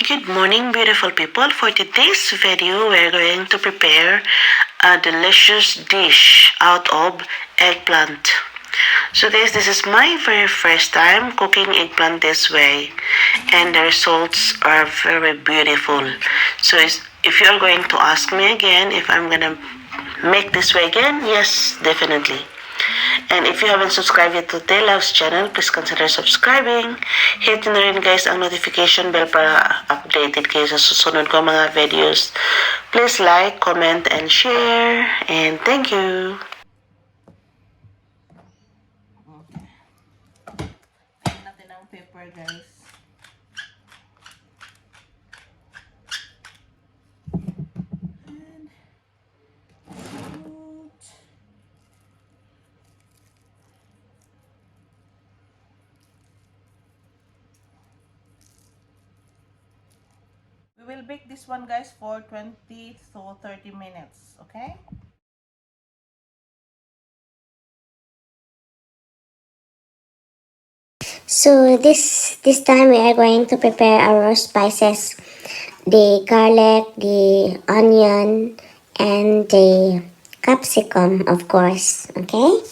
Good morning, beautiful people. For today's video, we're going to prepare a delicious dish out of eggplant. So guys, this is my very first time cooking eggplant this way, and the results are very beautiful. So if you're going to ask me again if I'm gonna make this way again, yes, definitely. And if you haven't subscribed yet to Love's channel, please consider subscribing. Hit nyo na rin guys ang notification bell para updated kayo sa susunod ko mga videos. Please like, comment, and share. And thank you. Add natin ang pepper guys. We will bake this one guys for 20 to 30 minutes, okay? So this time we are going to prepare our spices, the garlic, the onion, and the capsicum, of course, okay?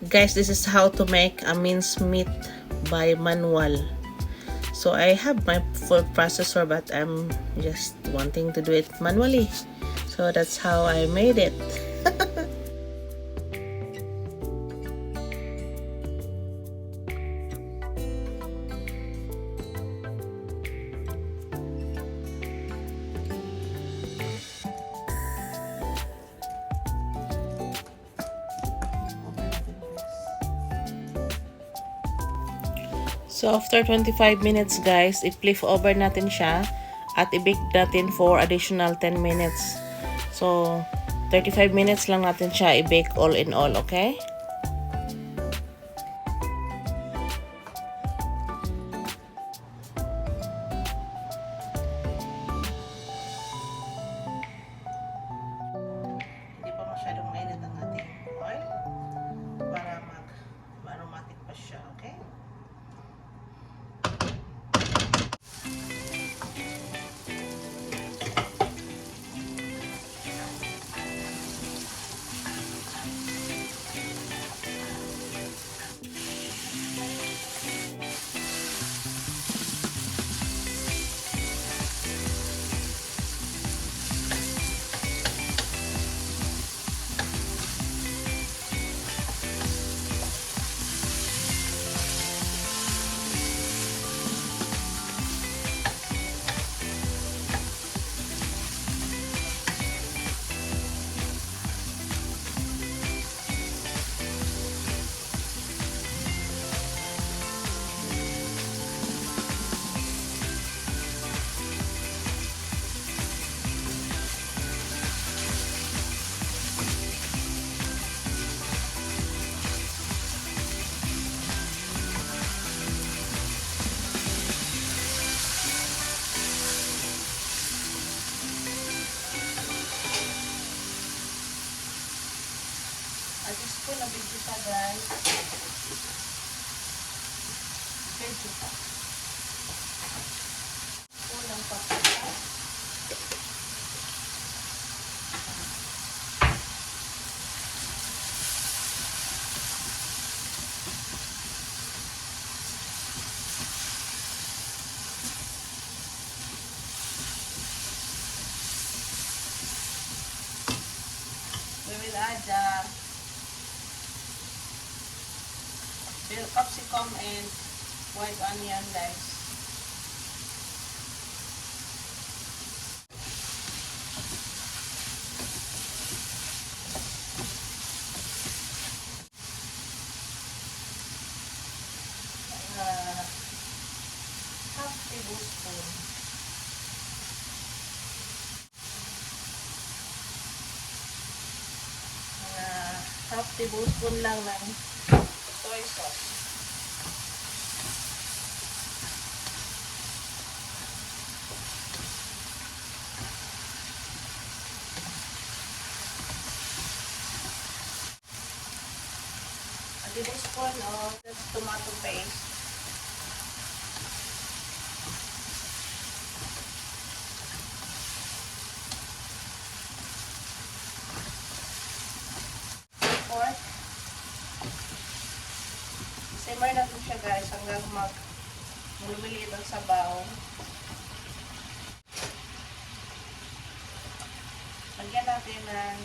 Guys, this is how to make a minced meat by manual. So I have my full processor, but I'm just wanting to do it manually. So that's how I made it. So after 25 minutes guys, i-flip over natin siya at i-bake natin for additional 10 minutes. So 35 minutes lang natin siya i-bake all in all, okay? Hindi pa masyadong mainit ang ating oil para mag-aromatic pa siya, okay? ko na vegetta guys. Vegetta. Unang paprika. add bell capsicum and white onion, guys. Half tablespoon. Half tablespoon lang ng soy sauce. A tablespoon of tomato paste. Simmer natin siya, guys, hanggang lumiliit ang sabaw. Lagyan natin ng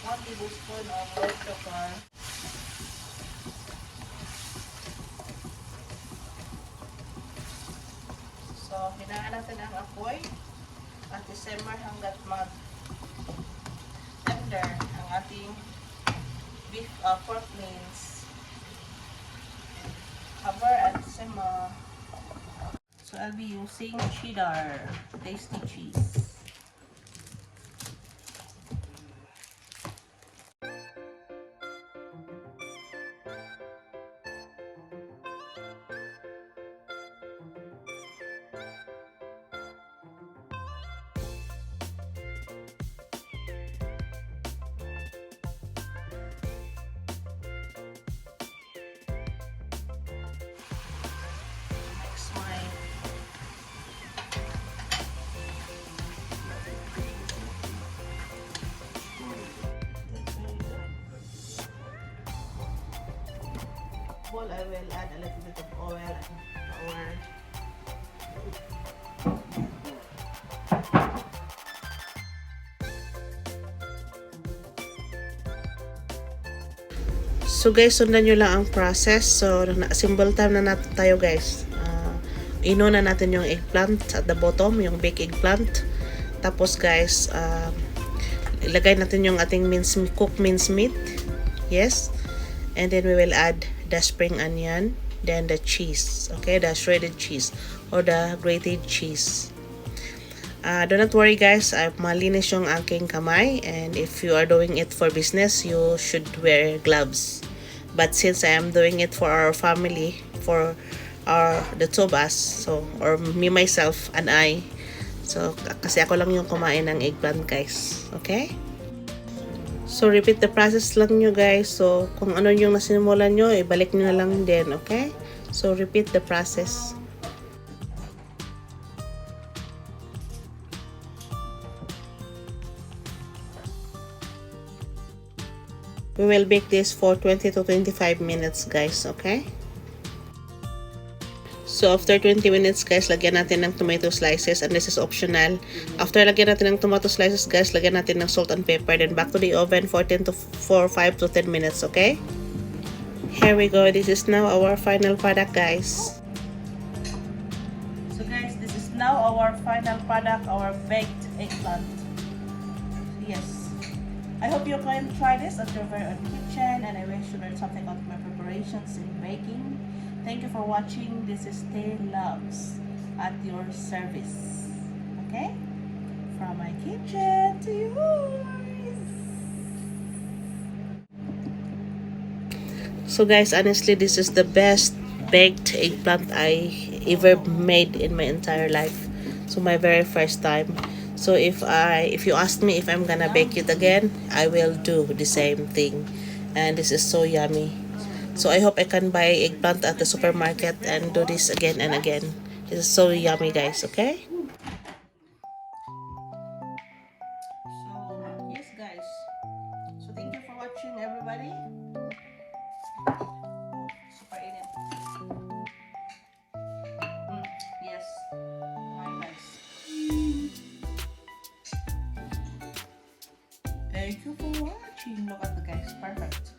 1 tablespoon of white sugar. So, hinaan natin ang apoy at simmer hanggat mag-tender ang ating beef pork mince. Cover and simmer. So I'll be using cheddar, tasty cheese. I will add a little bit of oil and flour. So guys, sundan nyo lang ang process. So, symbol time na natin tayo, guys. Ino na natin yung eggplant at the bottom, yung baked eggplant. Tapos guys, ilagay natin yung ating cooked minced meat. Yes. And then we will add the spring onion, then the cheese, okay, the shredded cheese or the grated cheese. Do not worry, guys, malinis yung aking kamay, and if you are doing it for business, you should wear gloves. But since I am doing it for our family, for the two of us, so, or me, myself, and I, so, kasi ako lang yung kumain ng eggplant, guys, okay? So, repeat the process lang nyo, guys. So, kung ano yung nasimulan nyo, ibalik nyo na lang din, okay? So, repeat the process. We will bake this for 20 to 25 minutes, guys, okay? So, after 20 minutes, guys, lagyan natin ng tomato slices, and this is optional. After lagyan natin ng tomato slices, guys, lagyan natin ng salt and pepper, then back to the oven for 5 to 10 minutes, okay? Here we go. This is now our final product, guys. So, guys, this is now our final product, our baked eggplant. Yes. I hope you can try this at your very own kitchen, and I wish you learned something about my preparations in baking. Thank you for watching. This is Tay Loves at your service. Okay? From my kitchen to yours. So guys, honestly, this is the best baked eggplant I ever made in my entire life. So my very first time. So if you ask me if I'm gonna bake it again, I will do the same thing. And this is so yummy. So I hope I can buy eggplant at the supermarket and do this again and again. This is so yummy, guys, okay? So, yes, guys. So thank you for watching, everybody. Super init. Yes. My guys. Thank you for watching. Look at the guys, perfect.